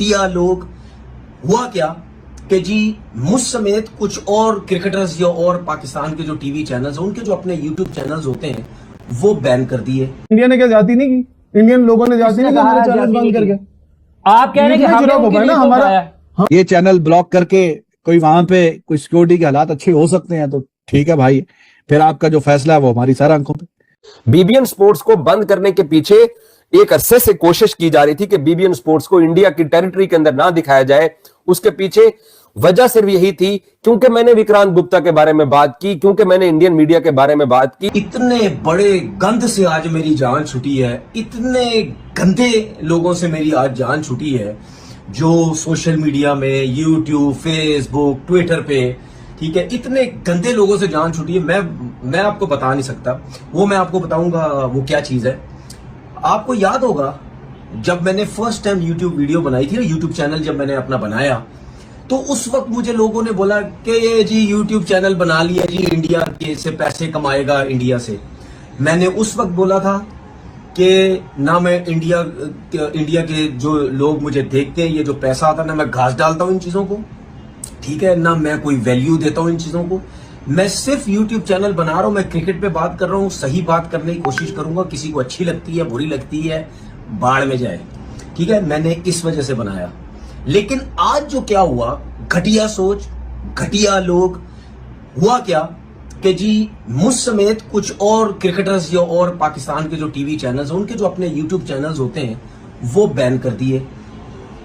घटिया लोग। हुआ क्या कि जी मुझ समेत कुछ और क्रिकेटर्स या और पाकिस्तान के जो टीवी चैनल्स हैं उनके जो अपने यूट्यूब चैनल्स होते हैं वो बैन कर दिए। इंडिया ने क्या जाती नहीं की, इंडियन लोगों ने जाती नहीं की हमारे चैनल बंद करके। आप कह रहे हैं कि हमने उनकी ना लीड को हमारा उठाया। ये चैनल ब्लॉक करके कोई वहां पे कोई सिक्योरिटी के हालात अच्छे हो सकते हैं तो ठीक है भाई, फिर आपका जो फैसला है वो हमारी सारा आंखों पे। बीबीएन स्पोर्ट्स को बंद करने के पीछे एक अरसे से कोशिश की जा रही थी कि बीबीएन स्पोर्ट्स को इंडिया की टेरिटरी के अंदर ना दिखाया जाए। उसके पीछे वजह सिर्फ यही थी क्योंकि मैंने विक्रांत गुप्ता के बारे में बात की, क्योंकि मैंने इंडियन मीडिया के बारे में बात की। इतने बड़े गंद से आज मेरी जान छूटी है, इतने गंदे लोगों से मेरी आज जान छूटी है जो सोशल मीडिया में यूट्यूब, फेसबुक, ट्विटर पे, ठीक है, इतने गंदे लोगों से जान छूटी है। मैं आपको बता नहीं सकता, वो मैं आपको बताऊंगा वो क्या चीज है। आपको याद होगा जब मैंने फर्स्ट टाइम यूट्यूब वीडियो बनाई थी, यूट्यूब चैनल जब मैंने अपना बनाया, तो उस वक्त मुझे लोगों ने बोला कि ये जी यूट्यूब चैनल बना लिया जी, इंडिया के से पैसे कमाएगा इंडिया से। मैंने उस वक्त बोला था कि ना मैं इंडिया के जो लोग मुझे देखते हैं, ये जो पैसा आता है ना मैं घास डालता हूं इन चीजों को, ठीक है, ना मैं कोई वैल्यू देता हूं इन चीजों को। मैं सिर्फ यूट्यूब चैनल बना रहा हूं, मैं क्रिकेट पे बात कर रहा हूं, सही बात करने की कोशिश करूंगा। किसी को अच्छी लगती है, बुरी लगती है, बाढ़ में जाए, ठीक है, मैंने इस वजह से बनाया। लेकिन आज जो क्या हुआ, घटिया सोच, घटिया लोग। हुआ क्या कि जी मुझ समेत कुछ और क्रिकेटर्स या और पाकिस्तान के जो टीवी चैनल्स हैं उनके जो अपने यूट्यूब चैनल्स होते हैं वो बैन कर दिए,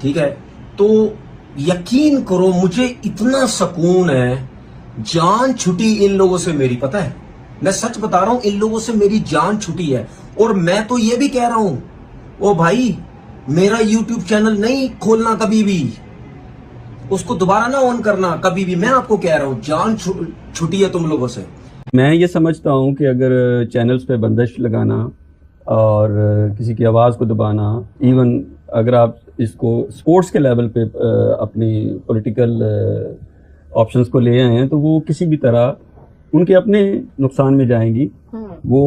ठीक है। तो यकीन करो मुझे इतना सुकून है, जान छुटी इन लोगों से मेरी, पता है, मैं सच बता रहा हूं, इन लोगों से मेरी जान छुटी है। और मैं तो ये भी कह रहा हूं, ओ भाई मेरा यूट्यूब चैनल नहीं खोलना कभी भी, उसको दोबारा ना ऑन करना कभी भी। मैं आपको कह रहा हूं जान छुटी है तुम लोगों से। मैं ये समझता हूं कि अगर चैनल्स पे बंदिश लगाना और किसी की आवाज़ को दबाना, इवन अगर आप इसको स्पोर्ट्स के लेवल पे अपनी पॉलिटिकल ऑप्शंस को ले आए हैं तो वो किसी भी तरह उनके अपने नुकसान में जाएंगी। वो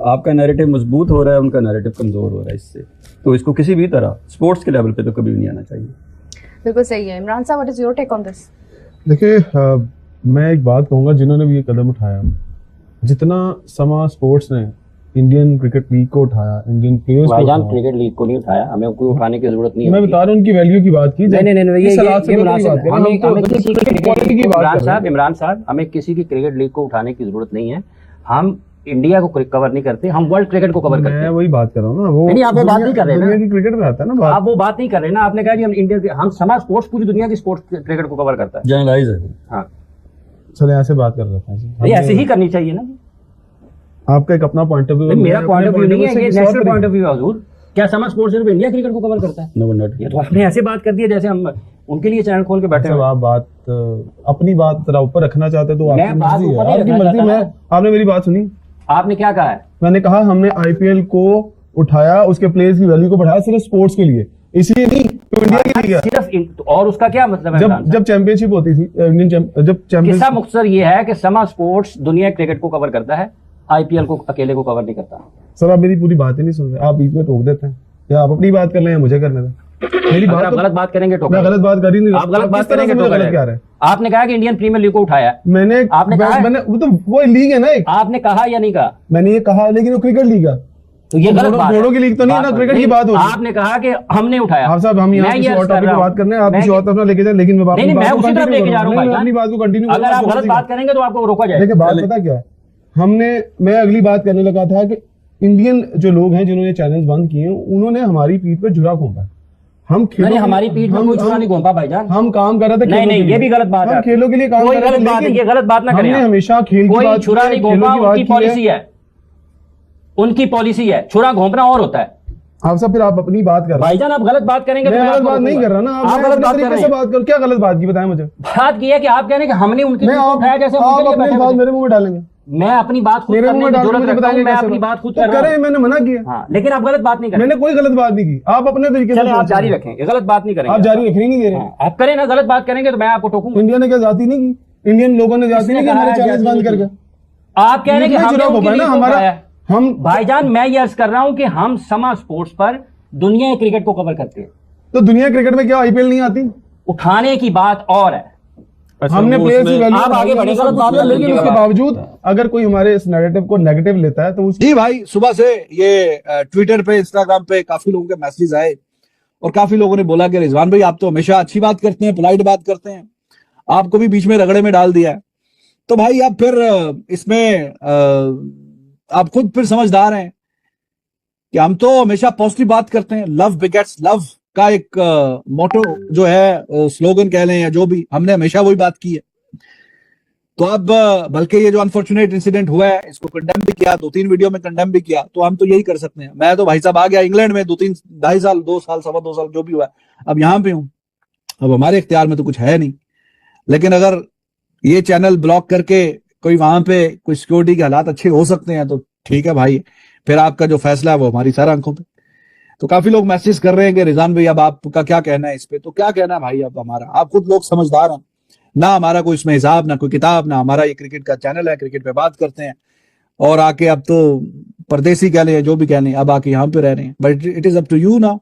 आपका नैरेटिव मजबूत हो रहा है, उनका नैरेटिव कमज़ोर हो रहा है इससे। तो इसको किसी भी तरह स्पोर्ट्स के लेवल पे तो कभी भी नहीं आना चाहिए। बिल्कुल सही है। इमरान साहब, what is your take on this? देखिए, मैं एक बात कहूंगा, जिन्होंने भी ये कदम उठाया, जितना समा स्पोर्ट्स ने इंडियन क्रिकेट लीग को उठाया, इंडियन प्लेयर्स को क्रिकेट लीग को नहीं उठाया, हमें कोई उठाने की जरूरत नहीं है। मैं बता रहा हूं उनकी वैल्यू की बात की। इमरान साहब, हमें किसी की क्रिकेट लीग को उठाने की जरूरत नहीं है। हम इंडिया को कवर नहीं करते, हम वर्ल्ड क्रिकेट को कवर करते हैं। मैं वही बात कर रहा हूँ ना, वो नहीं, आप वो बात नहीं कर रहे ना, दुनिया की क्रिकेट में आता है ना, आप वो बात नहीं कर रहे ना। आपने कहा कि हम इंडिया, हम समाज स्पोर्ट्स पूरी दुनिया की स्पोर्ट्स क्रिकेट को कवर करता है, जनरलाइज है। हाँ चले ऐसे बात कर रहे हैं, ऐसे ही करनी चाहिए ना। आपका एक अपना पॉइंट ऑफ व्यू, मेरा पॉइंट ऑफ व्यू नहीं है, ये नेशनल पॉइंट ऑफ व्यू है हुजूर। क्या समाज स्पोर्ट्स सिर्फ इंडिया क्रिकेट को कवर करता है? No not. ये तो आपने ऐसे बात कर दी है जैसे हम उनके लिए चैनल खोल के बैठे हैं। आप बात अपनी बात जरा ऊपर रखना चाहते तो आपकी मर्जी है, आपकी मर्जी। मैं आपने मेरी बात सुनी? आपने क्या कहा है? मैंने कहा हमने आईपीएल को उठाया, उसके प्लेयर्स की वैल्यू को बढ़ाया सिर्फ स्पोर्ट्स के लिए, इसलिए नहीं तो इंडिया के लिए सिर्फ। और उसका क्या मतलब है? जब चैंपियनशिप होती थी, इंडियन जब चैंपियनशिप, किस्सा मुख्तसर ये है कि समा स्पोर्ट्स दुनिया क्रिकेट को कवर करता है, आईपीएल को अकेले को कवर नहीं करता। सर आप मेरी पूरी बात ही नहीं सुन रहे, आप बीच में टोक देते हैं, या आप अपनी बात कर रहे हैं, मुझे करने दें। मेरी बात, आप गलत बात करेंगे तो मैं गलत बात कर ही नहीं, आप गलत बात करेंगे तो गलत क्या है? आपने कहा कि इंडियन प्रीमियर लीग को उठाया, आपने कहा, वो तो वो लीग है ना एक, आपने कहा या नहीं कहा? मैंने ये कहा, लेकिन वो क्रिकेट लीग है, तो ये गलत बात है। घोड़ों की लीग तो नहीं है ना, क्रिकेट की बात हो रही है। आपने कहा कि हमने उठाया। आप साहब, हम यहाँ किसी और टॉपिक पे बात करने हैं, आप किसी और तरफ लेके जाए, लेकिन मैं उसी तरफ लेके जा रहा हूँ, अपनी बात को कंटिन्यू। अगर आप गलत बात करेंगे तो आपको रोका जाएगा। देखिए बात पता क्या है, मैं अगली बात करने लगा था कि इंडियन जो लोग हैं जिन्होंने चैनल बंद किए, उन्होंने हमारी पीठ पे जुरा घोंपा। हम खेलों, हमारी पीठ में कोई जुरा नहीं घोंपा भाईजान, हम काम कर रहे थे। नहीं, ये भी गलत बात है, खेलों के लिए काम कर रहे थे, ये गलत बात ना करें। हमने हमेशा खेल की बात, छुरा नहीं घोंपा, उनकी पॉलिसी है, उनकी पॉलिसी है। छुरा घोंपना और होता है। आप सब फिर आप अपनी बात कर रहे हैं भाईजान, आप गलत बात करेंगे। मैं गलत बात नहीं कर रहा ना, आप गलत बात कर रहे हैं। बात कर, क्या गलत बात की बताएं मुझे? बात की है कि आप कह रहे हैं कि हमने उनकी उठाया, जैसे आप अपनी बात मेरे मुंह में डालेंगे। मैं अपनी बात खुद करने की जरूरत रखता हूं, मैं अपनी बात खुद कर रहा हूं। मैंने मना किया। हाँ, लेकिन आप गलत बात नहीं करें। मैंने कोई गलत बात नहीं की, आप अपने तरीके से आप जारी रखें, ये गलत बात नहीं करेंगे। आप जारी रखने नहीं दे रहे। आप करें ना, गलत बात करेंगे तो मैं आपको टोकूंगा। इंडिया ने क्या जाती नहीं की, इंडियन लोगों ने जाती नहीं की हमारे चैनल बंद करके। आप कह रहे हैं कि हमारा हम भाईजान, मैं ये अर्ज कर रहा हूं कि हम समा स्पोर्ट्स पर दुनिया क्रिकेट को कवर करते हैं। तो दुनिया क्रिकेट में क्या आईपीएल नहीं आती? उठाने की बात और है। हमने प्लेयर्स की वैल्यू आप आगे बढ़े, गलत बात है, लेकिन उसके बावजूद अगर कोई हमारे इस नैरेटिव को नेगेटिव लेता है तो उस जी भाई, सुबह से ये ट्विटर पे, इंस्टाग्राम पे काफी लोगों के मैसेज आए और काफी लोगों ने बोला कि रिजवान भाई आप तो हमेशा अच्छी बात करते हैं, पोलाइट बात करते हैं, आपको भी बीच में रगड़े में डाल दिया है। तो भाई आप फिर इसमें आप खुद फिर समझदार हैं कि हम तो हमेशा पॉजिटिव बात करते हैं। लव बिगेट्स लव का एक मोटो जो है, स्लोगन कह लें या जो भी, हमने हमेशा वही बात की है। तो अब बल्कि ये जो अनफॉर्चुनेट इंसिडेंट हुआ है इसको कंडेम भी किया, 2-3 वीडियो में कंडेम भी किया, तो हम तो यही कर सकते हैं। मैं तो भाई साहब आ गया इंग्लैंड में 2-3 साल 2 साल 2.25 साल जो भी हुआ है, अब यहाँ पे हूं। अब हमारे इख्तियार में तो कुछ है नहीं, लेकिन अगर ये चैनल ब्लॉक करके कोई वहां पे कोई सिक्योरिटी के हालात अच्छे हो सकते हैं तो ठीक है भाई, फिर आपका जो फैसला है वो हमारी सारा आंखों पे। तो काफी लोग मैसेज कर रहे हैं कि रिजवान भाई अब आपका क्या कहना है इस पे। तो क्या कहना है भाई अब हमारा, आप खुद लोग समझदार हैं ना, हमारा कोई इसमें हिसाब ना कोई किताब ना, हमारा ये क्रिकेट का चैनल है, क्रिकेट पे बात करते हैं और आके अब तो परदेसी कह लें जो भी कह लें, अब आके यहाँ पे रह रहे हैं। But it is up to you now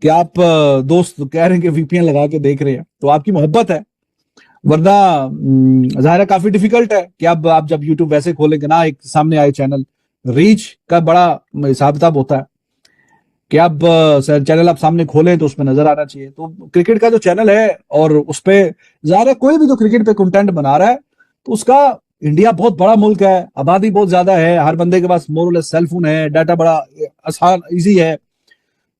कि आप दोस्त कह रहे हैं कि वीपीएन लगा के देख रहे हैं तो आपकी मोहब्बत है, वरना जाहिर है काफी डिफिकल्ट है कि अब आप जब यूट्यूब वैसे खोलेंगे ना, एक सामने आए चैनल, रीच का बड़ा हिसाब किताब होता है कि अब चैनल आप सामने खोलें तो उसमें नजर आना चाहिए। तो क्रिकेट का जो चैनल है और उस पे जाहिर है कोई भी जो क्रिकेट पे कंटेंट बना रहा है तो उसका, इंडिया बहुत बड़ा मुल्क है, आबादी बहुत ज्यादा है, हर बंदे के पास मोर और लेस सेल फोन है, डाटा बड़ा आसान इजी है,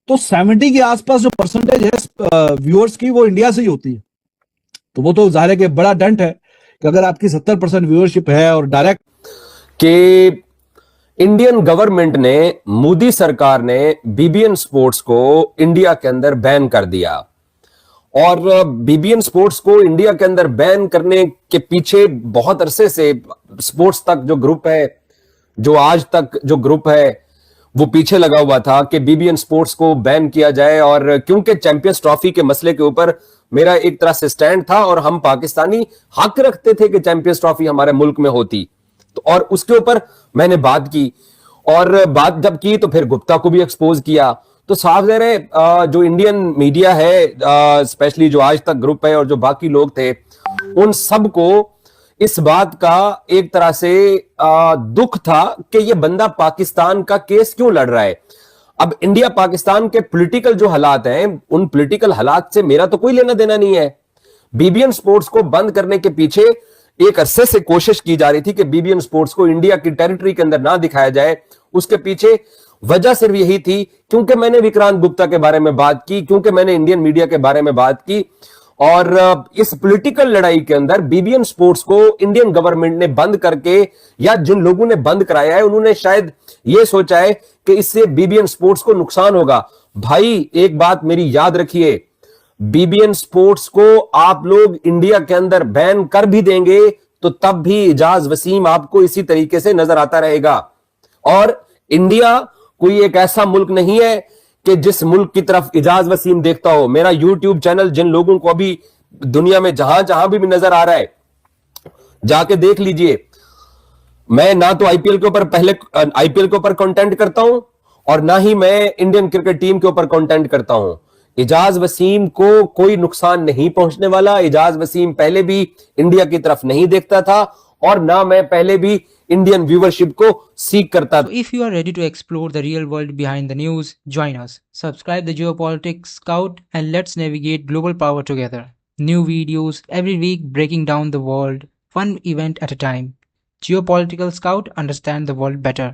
तो 70 के आसपास जो परसेंटेज है व्यूअर्स की वो इंडिया से ही होती है। तो वो तो जाहिर है कि बड़ा डंट है कि अगर आपकी 70% व्यूअरशिप है और डायरेक्ट कि इंडियन गवर्नमेंट ने, मोदी सरकार ने बीबीएन स्पोर्ट्स को इंडिया के अंदर बैन कर दिया। और बीबीएन स्पोर्ट्स को इंडिया के अंदर बैन करने के पीछे बहुत अरसे से स्पोर्ट्स तक जो ग्रुप है, जो आज तक जो ग्रुप है, वो पीछे लगा हुआ था कि बीबीएन स्पोर्ट्स को बैन किया जाए। और क्योंकि चैंपियंस ट्रॉफी के मसले के ऊपर मेरा एक तरह से स्टैंड था और हम पाकिस्तानी हक रखते थे कि चैंपियंस ट्रॉफी हमारे मुल्क में होती, तो और उसके ऊपर मैंने बात की। और बात जब की तो फिर गुप्ता को भी एक्सपोज किया। तो साफ ज़ाहिर है जो इंडियन मीडिया है, स्पेशली जो आज तक ग्रुप है और जो बाकी लोग थे, उन सबको इस बात का एक तरह से दुख था कि ये बंदा पाकिस्तान का केस क्यों लड़ रहा है। अब इंडिया पाकिस्तान के पॉलिटिकल जो हालात हैं, उन पॉलिटिकल हालात से मेरा तो कोई लेना देना नहीं है। बीबीएन स्पोर्ट्स को बंद करने के पीछे एक अरसे से कोशिश की जा रही थी कि बीबीएन स्पोर्ट्स को इंडिया की टेरिटरी के अंदर ना दिखाया जाए। उसके पीछे वजह सिर्फ यही थी क्योंकि मैंने विक्रांत गुप्ता के बारे में बात की, क्योंकि मैंने इंडियन मीडिया के बारे में बात की। और इस पॉलिटिकल लड़ाई के अंदर बीबीएन स्पोर्ट्स को इंडियन गवर्नमेंट ने बंद करके, या जिन लोगों ने बंद कराया है उन्होंने शायद यह सोचा है कि इससे बीबीएन स्पोर्ट्स को नुकसान होगा। भाई एक बात मेरी याद रखिए, बीबीएन स्पोर्ट्स को आप लोग इंडिया के अंदर बैन कर भी देंगे तो तब भी इजाज वसीम आपको इसी तरीके से नजर आता रहेगा। और इंडिया कोई एक ऐसा मुल्क नहीं है कि जिस मुल्क की तरफ इजाज वसीम देखता हो। मेरा यूट्यूब चैनल जिन लोगों को अभी दुनिया में जहां जहां भी नजर आ रहा है, जाके देख लीजिए। मैं ना तो आईपीएल के ऊपर आईपीएल के ऊपर कंटेंट करता हूं और ना ही मैं इंडियन क्रिकेट टीम के ऊपर कंटेंट करता हूं। इजाज वसीम को कोई नुकसान नहीं पहुंचने वाला। इजाज वसीम पहले भी इंडिया की तरफ नहीं देखता था और ना मैं पहले भी इंडियन व्यूवरशिप को सीख करता था। So if you are ready to explore the real world behind the news, join us. Subscribe the Geopolitics Scout and let's navigate global power together. New videos every week breaking down the world, one event at a time. Geopolitical Scout, understand the world better.